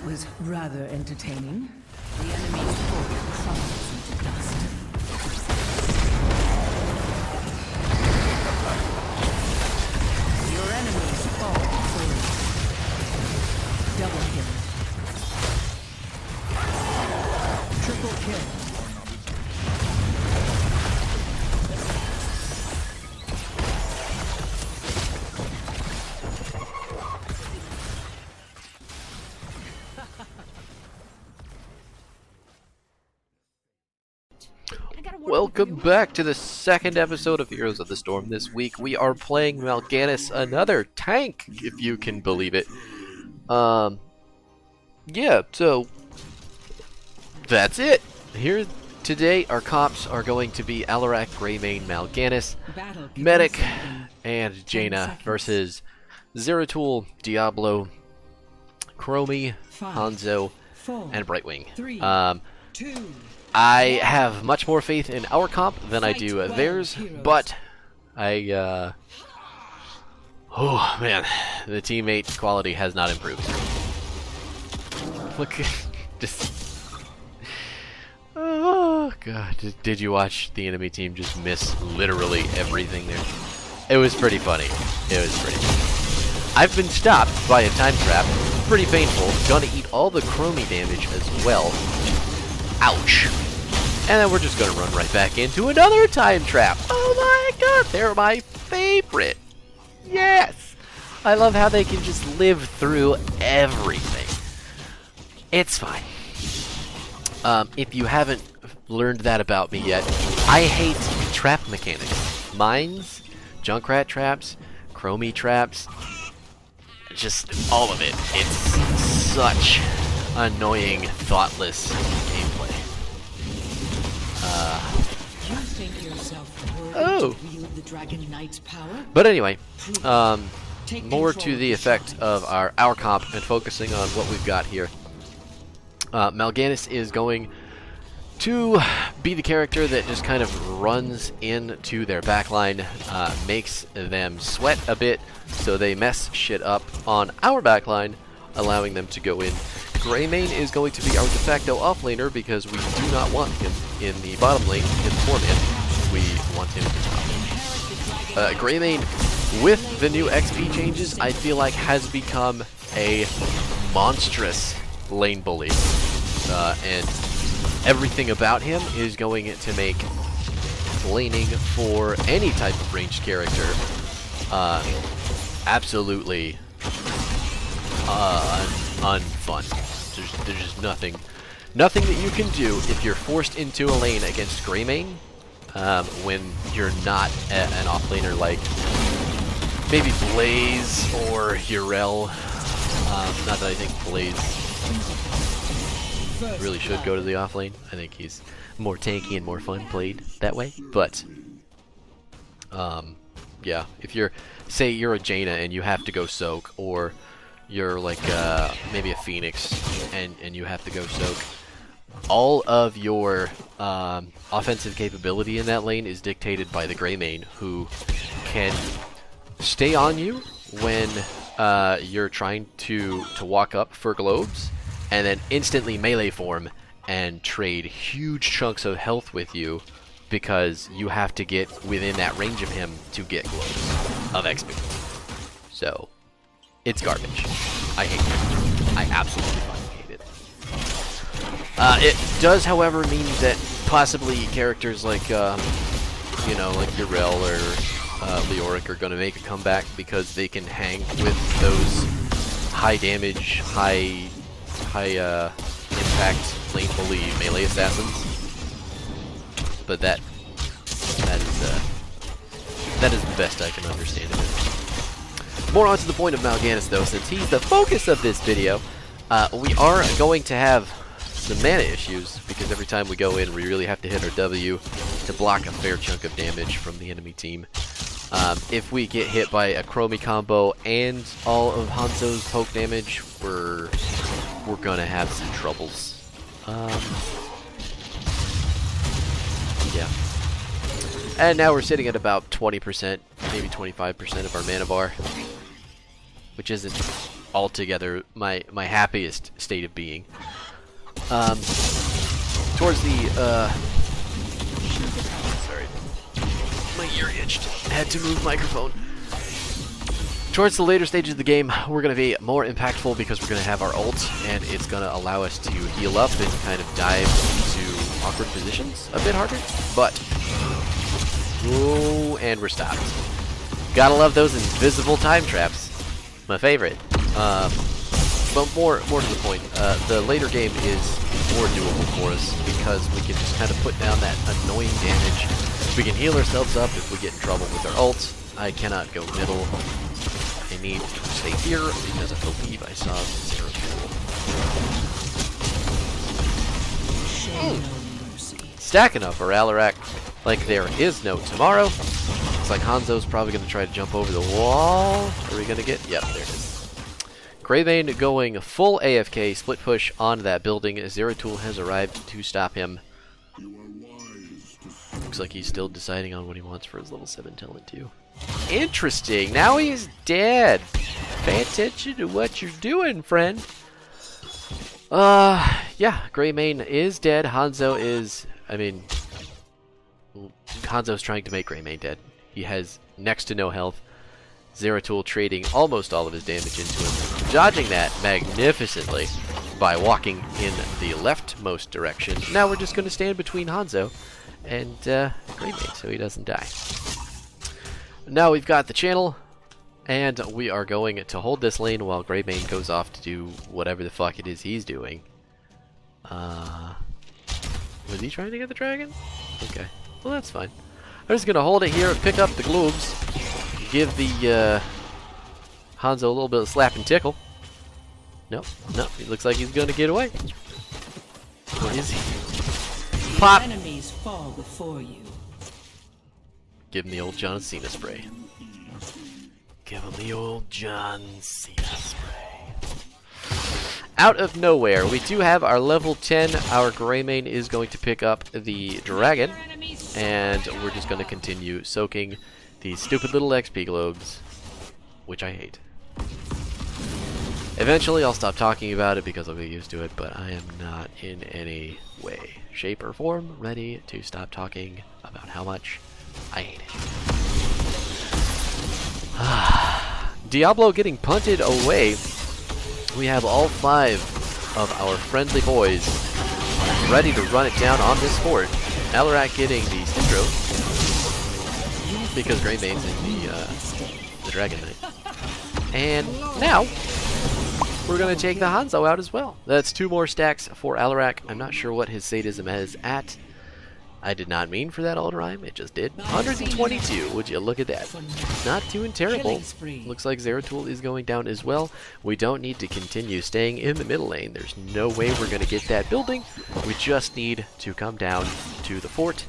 was rather entertaining. The enemy's fort crumbles into dust. Your enemies fall first. Double kill. Triple kill. Welcome back to the second episode of Heroes of the Storm. This week we are playing Malganis, another tank, if you can believe it. Yeah, so that's it. Here today our comps are going to be Alarak, Greymane, Malganis, Medic, and Jaina versus Zeratul, Diablo, Chromie, Hanzo, and Brightwing. I have much more faith in our comp than I do theirs, but oh man, the teammate quality has not improved. Look, oh god, did you watch the enemy team just miss literally everything there? It was pretty funny. It was pretty funny. I've been stopped by a time trap, pretty painful, gonna eat all the Chromie damage as well. Ouch. And then we're just going to run right back into another time trap. Oh my god, they're my favorite. Yes. I love how they can just live through everything. It's fine. If you haven't learned that about me yet, I hate trap mechanics. Mines, Junkrat traps, Chromie traps, just all of it. It's such annoying, thoughtless gameplay. Oh. But anyway, more to the effect of our comp and focusing on what we've got here. Malganis is going to be the character that just kind of runs into their backline, makes them sweat a bit, so they mess shit up on our backline, allowing them to go in. Greymane is going to be our de facto offlaner because we do not want him in the bottom lane in the format. We want him in the top. Greymane, with the new XP changes, I feel like has become a monstrous lane bully. And everything about him is going to make laning for any type of ranged character absolutely unfun. There's just nothing that you can do if you're forced into a lane against Greymane when you're not an offlaner like maybe Blaze or Urel. Not that I think Blaze really should go to the offlane. I think he's more tanky and more fun played that way. But yeah, if you're, say you're a Jaina and you have to go soak, or you're like maybe a Phoenix and you have to go soak, all of your offensive capability in that lane is dictated by the Greymane, who can stay on you when you're trying to walk up for globes, and then instantly melee form and trade huge chunks of health with you because you have to get within that range of him to get globes of XP. So it's garbage. I hate it. I absolutely fucking hate it. It does, however, mean that possibly characters like, you know, like Urel or Leoric are going to make a comeback because they can hang with those high damage, high impact lane bully melee assassins. But that is the best I can understand of it. More on to the point of Malganis, though, since he's the focus of this video. We are going to have some mana issues, because every time we go in, we really have to hit our W to block a fair chunk of damage from the enemy team. If we get hit by a Chromie combo and all of Hanzo's poke damage, we're gonna have some troubles. Yeah. And now we're sitting at about 20%, maybe 25% of our mana bar, which isn't altogether my happiest state of being. Towards the sorry, my ear itched. Had to move microphone. Towards the later stages of the game, we're going to be more impactful because we're going to have our ult, and it's going to allow us to heal up and kind of dive into awkward positions a bit harder. But, oh, and we're stopped. Gotta love those invisible time traps. My favorite. But more to the point, the later game is more doable for us because we can just kind of put down that annoying damage. We can heal ourselves up if we get in trouble with our ult. I cannot go middle. I need to stay here because I believe I saw zero tool. Stacking up for Alarak like there is no tomorrow. Looks like Hanzo's probably going to try to jump over the wall. Are we going to get? Yep, there it is. Greybane going full AFK, split push on that building. Zeratul has arrived to stop him. Looks like he's still deciding on what he wants for his level 7 talent too. Interesting. Now he's dead. Pay attention to what you're doing, friend. Yeah, Greymane is dead. Hanzo is, Hanzo's trying to make Greymane dead. He has next to no health. Zeratul trading almost all of his damage into him. Dodging that magnificently by walking in the leftmost direction. Now we're just going to stand between Hanzo and Greymane so he doesn't die. Now we've got the channel, and we are going to hold this lane while Greybane goes off to do whatever the fuck it is he's doing. Was he trying to get the dragon? Okay, well that's fine. I'm just gonna hold it here and pick up the globes. Give the Hanzo a little bit of slap and tickle. Nope, he looks like he's gonna get away. Where is he? Pop! Enemies fall before you. Give him the old John Cena spray. Give him the old John Cena spray. Out of nowhere, we do have our level 10. Our Greymane is going to pick up the dragon, and we're just going to continue soaking these stupid little XP globes, which I hate. Eventually, I'll stop talking about it because I'll get used to it, but I am not in any way, shape, or form ready to stop talking about how much I hate it. Diablo getting punted away. We have all 5 of our friendly boys ready to run it down on this fort. Alarak getting the Syndrome because Greybane's in the Dragon Knight. And now we're going to take the Hanzo out as well. That's 2 more stacks for Alarak. I'm not sure what his sadism is at. I did not mean for that old rhyme, it just did. 122, would you look at that. Not doing terrible. Looks like Zeratul is going down as well. We don't need to continue staying in the middle lane. There's no way we're going to get that building. We just need to come down to the fort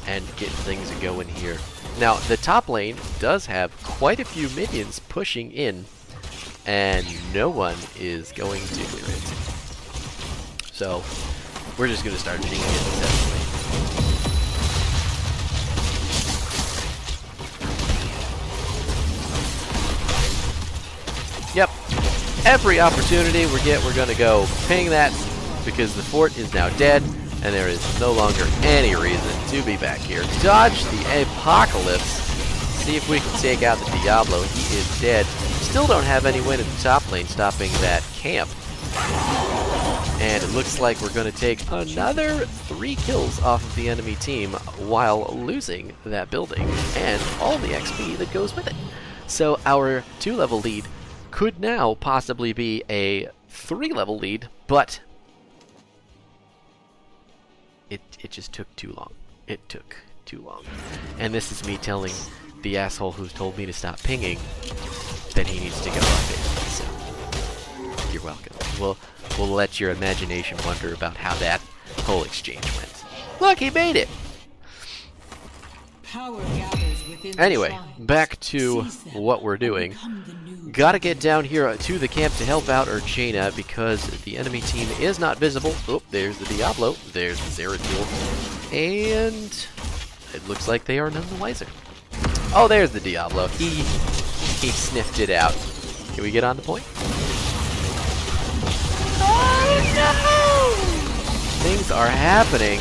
and get things going here. Now, the top lane does have quite a few minions pushing in, and no one is going to clear it. So, we're just going to start pinging it successfully. Yep, every opportunity we get, we're going to go ping that because the fort is now dead and there is no longer any reason to be back here. Dodge the apocalypse. See if we can take out the Diablo. He is dead. Still don't have any win in the top lane stopping that camp. And it looks like we're going to take another 3 kills off of the enemy team while losing that building and all the XP that goes with it. So our 2-level lead could now possibly be a 3-level lead, but it just took too long. It took too long. And this is me telling the asshole who's told me to stop pinging that he needs to go up it. So, you're welcome. We'll let your imagination wonder about how that whole exchange went. Look, he made it! Anyway, back to what we're doing. Gotta get down here to the camp to help out Urchena because the enemy team is not visible. Oh, there's the Diablo. There's the Zeratul. And it looks like they are none the wiser. Oh, there's the Diablo. He sniffed it out. Can we get on the point? Oh no! Things are happening.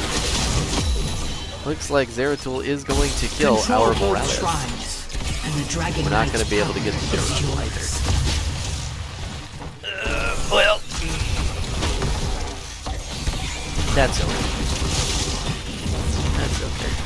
Looks like Zeratul is going to kill our Morales. We're not going to be able to get the kill either. Well, that's okay. That's okay.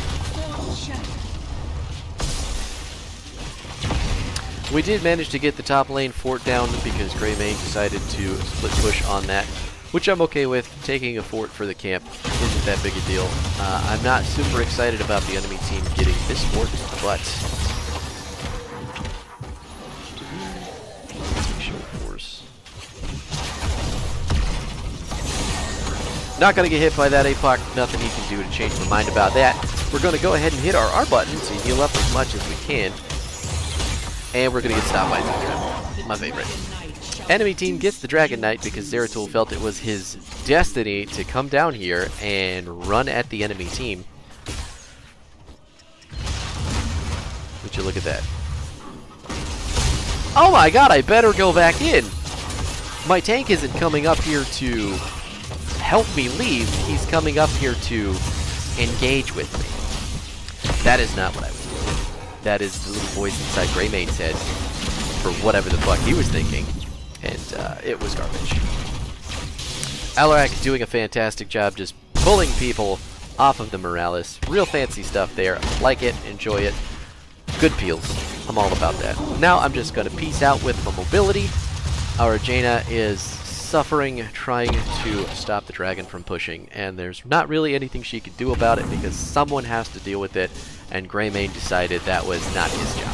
We did manage to get the top lane fort down because Greymane decided to split push on that, which I'm okay with. Taking a fort for the camp isn't that big a deal. I'm not super excited about the enemy team getting this fort, but not going to get hit by that APOC. Nothing he can do to change my mind about that. We're going to go ahead and hit our R button to heal up as much as we can. And we're going to get stopped by Zeratul. My favorite. Enemy team gets the Dragon Knight because Zeratul felt it was his destiny to come down here and run at the enemy team. Would you look at that? Oh my god, I better go back in! My tank isn't coming up here to help me leave, he's coming up here to engage with me. That is not what I was doing. That is the little voice inside Greymane's head for whatever the fuck he was thinking, and it was garbage. Alarak doing a fantastic job just pulling people off of the Morales. Real fancy stuff there. Like it, enjoy it. Good peels. I'm all about that. Now I'm just going to peace out with my mobility. Our Jaina is suffering trying to stop the dragon from pushing, and there's not really anything she could do about it because someone has to deal with it, and Greymane decided that was not his job.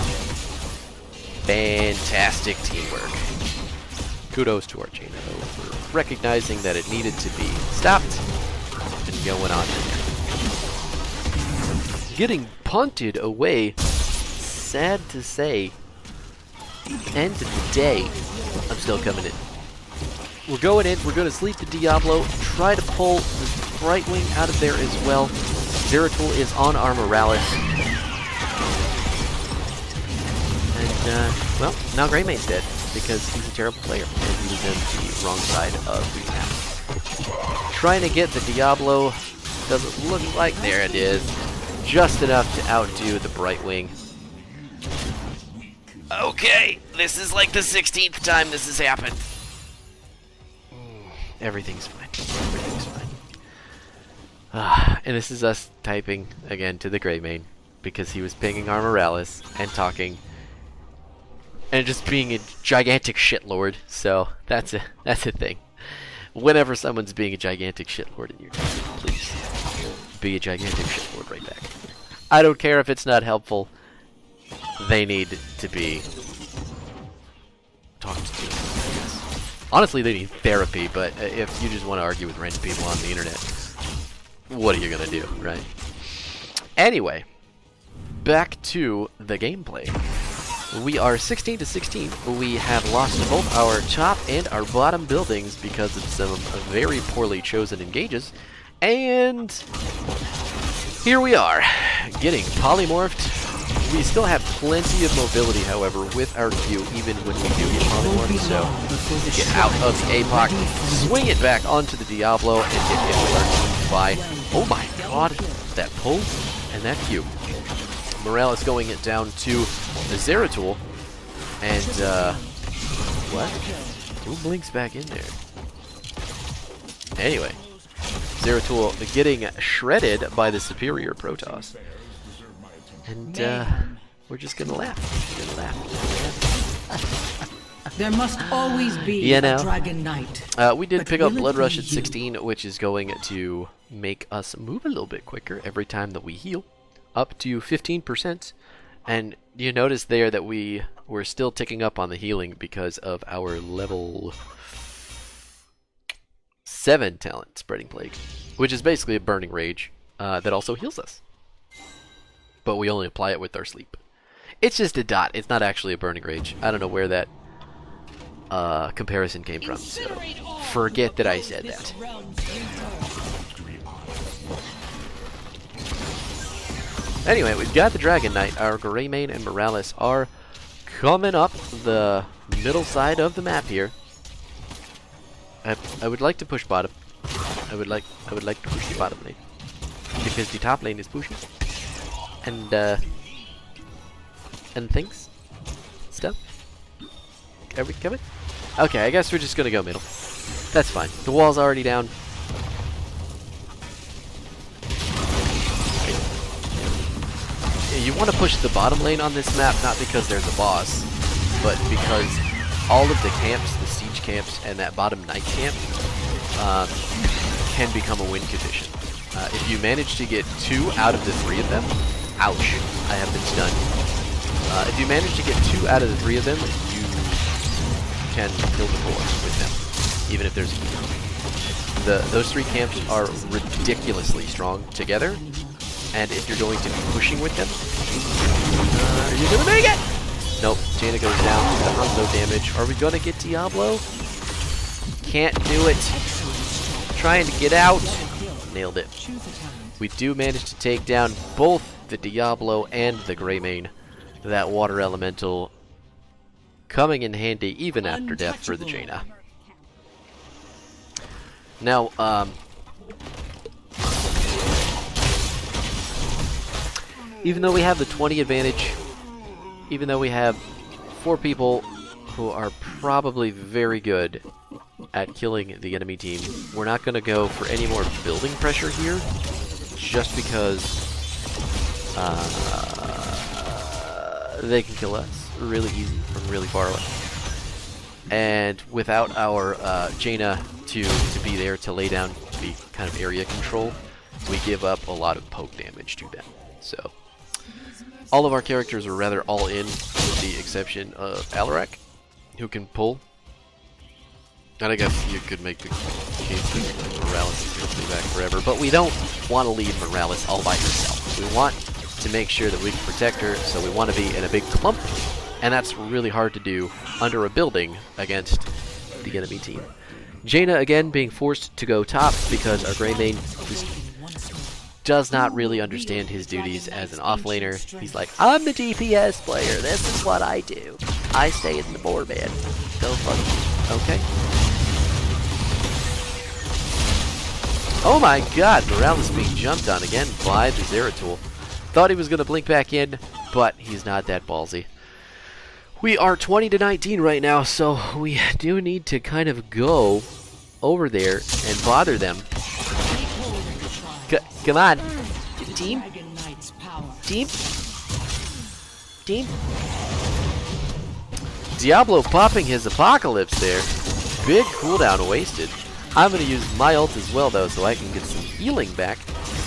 Fantastic teamwork. Kudos to our Jaina though for recognizing that it needed to be stopped and going on. Getting punted away, sad to say. End of the day. I'm still coming in. We're going in, we're going to sleep the Diablo, try to pull the Brightwing out of there as well. Zeratul is on our Morales. And, well, now Greymane's dead, because he's a terrible player, and he was in the wrong side of the map. Trying to get the Diablo, doesn't look like, there it is, just enough to outdo the Brightwing. Okay, this is like the 16th time this has happened. Everything's fine. Everything's fine. And this is us typing again to the Greymane because he was pinging our Morales and talking and just being a gigantic shitlord. So that's a thing. Whenever someone's being a gigantic shitlord in your team, please be a gigantic shitlord right back. I don't care if it's not helpful. They need to be talked to. Honestly, they need therapy, but if you just want to argue with random people on the internet, what are you going to do, right? Anyway, back to the gameplay. We are 16-16. We have lost both our top and our bottom buildings because of some very poorly chosen engages. And here we are, getting polymorphed. We still have plenty of mobility, however, with our Q, even when we do get polymorphed, so get out of the APOC, swing it back onto the Diablo, and get hit with our team by, oh my god, that pull and that Q. Morales going it down to the Zeratul, and, what? Who blinks back in there? Anyway, Zeratul getting shredded by the superior Protoss. And, we're just gonna laugh. There must always be a Dragon Knight. We did pick up Blood Rush at 16, which is going to make us move a little bit quicker every time that we heal, up to 15%. And you notice there that we were still ticking up on the healing because of our level 7 talent, Spreading Plague, which is basically a Burning Rage that also heals us. But we only apply it with our sleep. It's just a dot. It's not actually a Burning Rage. I don't know where that comparison came from, so forget that I said that. Anyway, we've got the Dragon Knight. Our Greymane and Morales are coming up the middle side of the map here. I would like to push bottom. I would like to push the bottom lane because the top lane is pushing and things stuff. Are we coming? Okay, I guess we're just gonna go middle. That's fine. The wall's already down. You want to push the bottom lane on this map, not because there's a boss, but because all of the camps, the siege camps, and that bottom knight camp can become a win condition. If you manage to get 2 out of the 3 of them, ouch, I have been stunned. If you manage to get 2 out of the 3 of them, you can kill the 4 with them, even if there's those 3 camps are ridiculously strong together. And if you're going to be pushing with them, are you gonna make it? Nope. Jaina goes down to the Hanzo damage. Are we gonna get Diablo? Can't do it. Trying to get out. Nailed it. We do manage to take down both the Diablo and the Greymane. That water elemental coming in handy even after death for the Jaina. Now, even though we have the 20 advantage, even though we have 4 people who are probably very good at killing the enemy team, we're not going to go for any more building pressure here, just because they can kill us really easy from really far away. And without our Jaina to be there to lay down the kind of area control, we give up a lot of poke damage to them. So all of our characters are rather all in, with the exception of Alarak, who can pull. And I guess you could make the case that Morales is going to stay back forever, but we don't want to leave Morales all by herself. We want to make sure that we can protect her, so we want to be in a big clump, and that's really hard to do under a building against the enemy team. Jaina, again, being forced to go top because our Greymane just does not really understand his duties as an offlaner. He's like, I'm the DPS player, this is what I do. I stay in the board, man. Go fuck you. Okay. Oh my god, Morales being jumped on again by the Zeratul. Thought he was going to blink back in, but he's not that ballsy. We are 20-19 right now, so we do need to kind of go over there and bother them. Come on. Team? Team? Team? Diablo popping his Apocalypse there. Big cooldown wasted. I'm going to use my ult as well, though, so I can get some healing back.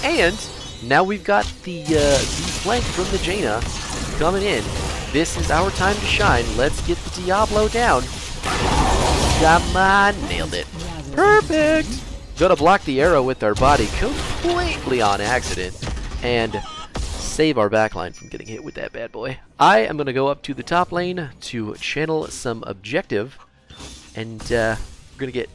And now we've got the flank from the Jaina coming in. This is our time to shine. Let's get the Diablo down. Come on. Nailed it. Perfect. Gonna block the arrow with our body completely on accident and save our backline from getting hit with that bad boy. I am gonna go up to the top lane to channel some objective, and we're gonna get...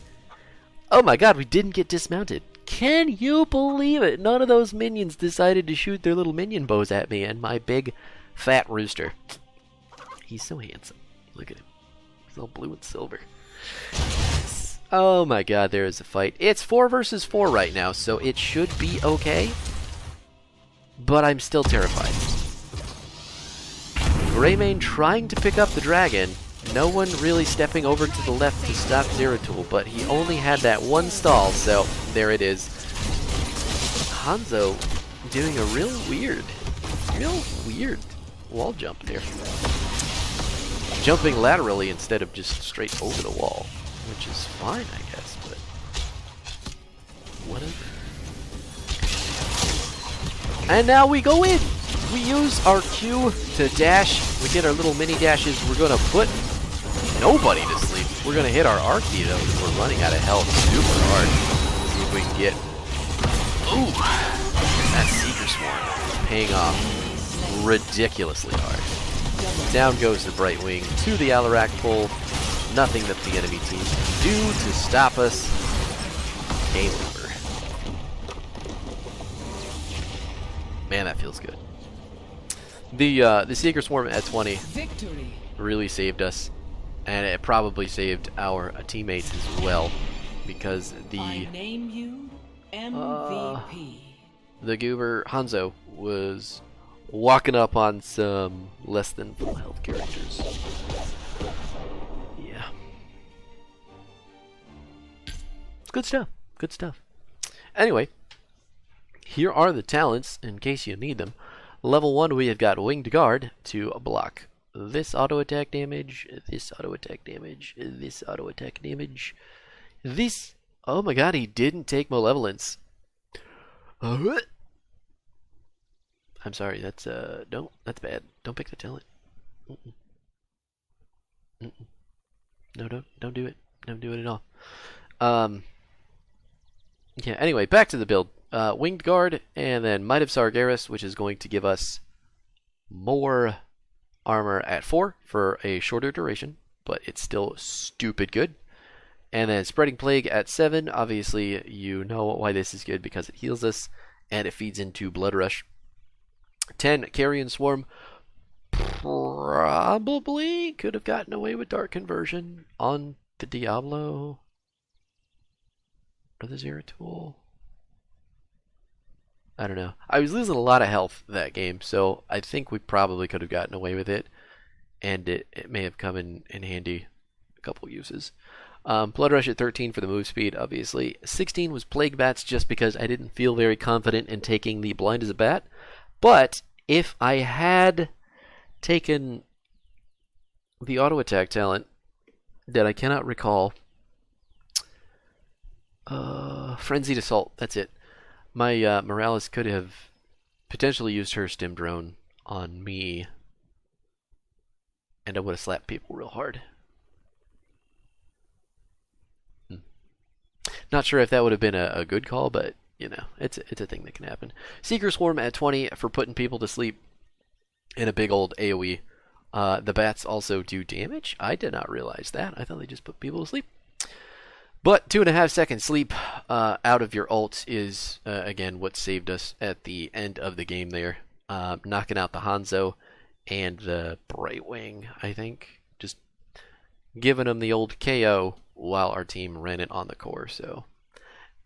Oh my god, we didn't get dismounted. Can you believe it? None of those minions decided to shoot their little minion bows at me and my big fat rooster. He's so handsome. Look at him. He's all blue and silver. Oh my god, there is a fight. It's 4 versus 4 right now, so it should be okay. But I'm still terrified. Greymane trying to pick up the dragon. No one really stepping over to the left to stop Zeratul, but he only had that one stall, so there it is. Hanzo doing a real weird wall jump there. Jumping laterally instead of just straight over the wall. Which is fine, I guess, but whatever. And now we go in! We use our Q to dash. We get our little mini dashes. We're going to put nobody to sleep. We're going to hit our Archie, though, because we're running out of health super hard. See if we can get... Ooh! That Seeker Swarm is paying off ridiculously hard. Down goes the Brightwing to the Alarak pull. Nothing that the enemy team can do to stop us. Game over. Man, that feels good. The Seeker Swarm at 20 really saved us. And it probably saved our teammates as well, because I name you MVP. the goober Hanzo was walking up on some less than full health characters. Yeah. It's good stuff. Good stuff. Anyway, here are the talents in case you need them. Level 1, we have got Winged Guard to block this auto attack damage, this auto attack damage, this auto attack damage, this. Oh my god, he didn't take Malevolence. I'm sorry, that's that's bad. Don't pick the talent. No, don't do it. Don't do it at all. Yeah, anyway, back to the build. Winged Guard, and then Might of Sargeras, which is going to give us more armor at 4 for a shorter duration, but it's still stupid good. And then Spreading Plague at 7. Obviously, you know why this is good, because it heals us, and it feeds into Blood Rush. 10, Carrion Swarm. Probably could have gotten away with Dark Conversion on the Diablo or the Zeratul. I don't know. I was losing a lot of health that game, so I think we probably could have gotten away with it, and it may have come in handy a couple uses. Blood Rush at 13 for the move speed, obviously. 16 was Plague Bats, just because I didn't feel very confident in taking the Blind as a Bat. But if I had taken the auto attack talent that I cannot recall, Frenzied Assault, that's it. My Morales could have potentially used her Stim Drone on me, and I would have slapped people real hard. Not sure if that would have been a good call, but you know, it's a thing that can happen. Seeker Swarm at 20 for putting people to sleep in a big old AoE. The bats also do damage. I did not realize that. I thought they just put people to sleep. But 2.5 second sleep out of your ult is, again, what saved us at the end of the game there. Knocking out the Hanzo and the Brightwing, I think. Just giving them the old KO while our team ran it on the core. So,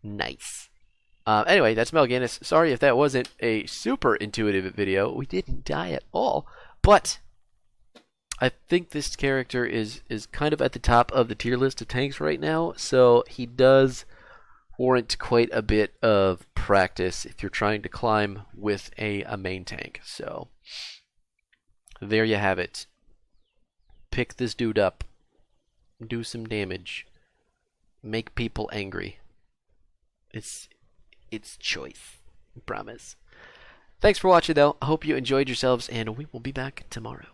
nice. Anyway, that's Malganis. Sorry if that wasn't a super intuitive video. We didn't die at all. But I think this character is kind of at the top of the tier list of tanks right now, so he does warrant quite a bit of practice if you're trying to climb with a main tank. So there you have it. Pick this dude up, do some damage, make people angry. It's choice, I promise. Thanks for watching though. I hope you enjoyed yourselves, and we will be back tomorrow.